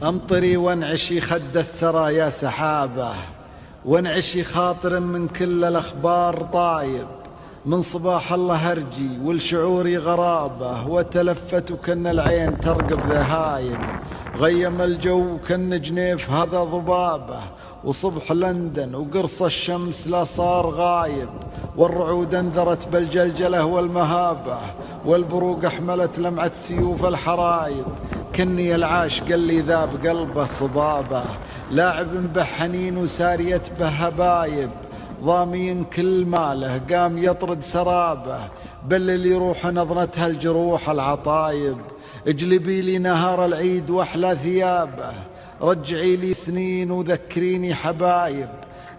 أمطري وانعشي خد الثرى يا سحابة، وانعشي خاطر من كل الأخبار طايب. من صباح الله هرجي والشعوري غرابة، وتلفت وكن العين ترقب ذهايب. غيم الجو كن جنيف هذا ضبابة، وصبح لندن وقرص الشمس لا صار غايب. والرعود انذرت بالجلجلة والمهابة، والبروق احملت لمعة سيوف الحرايب. كني العاشق اللي ذاب قلبه صبابة، لاعب بحنين وسارية بهبايب. ضامين كل ماله قام يطرد سرابه، بل اللي يروح نظرتها الجروح العطايب. اجلبي لي نهار العيد واحلى ثيابه، رجعي لي سنين وذكريني حبايب.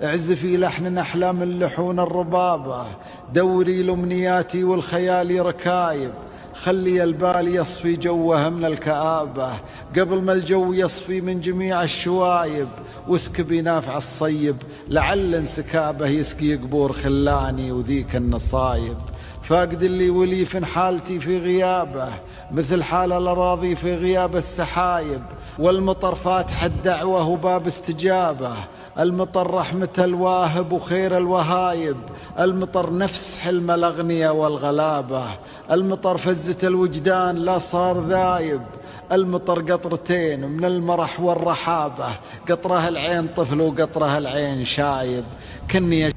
اعزفي لحن احلى من لحون الربابه، دوري الامنياتي والخيال ركايب. خلي البال يصفي جوه من الكآبة، قبل ما الجو يصفي من جميع الشوايب. واسكبي نافع الصيب لعل انسكابه يسقي قبور خلاني وذيك النصايب. فاقد اللي ولي في حالتي في غيابه، مثل حال الأراضي في غياب السحايب. والمطر فاتح الدعوة وباب استجابه، المطر رحمة الواهب وخير الوهايب. المطر نفس حلم الأغنياء والغلابة، المطر فزة الوجدان لا صار ذايب. المطر قطرتين من المرح والرحابة، قطره العين طفل وقطره العين شايب. كني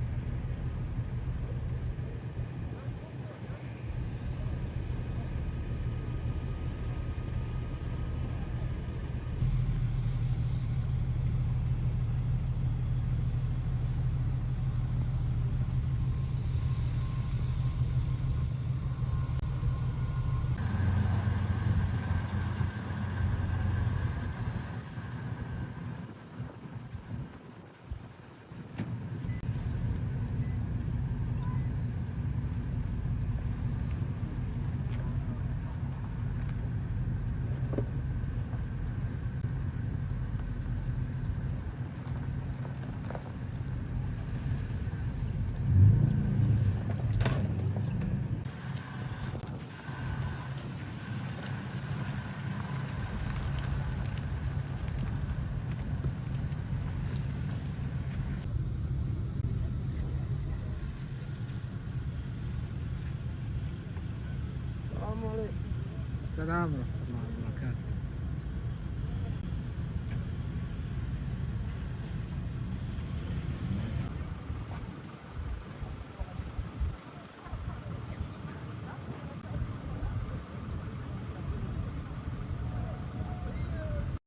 السلام عليكم.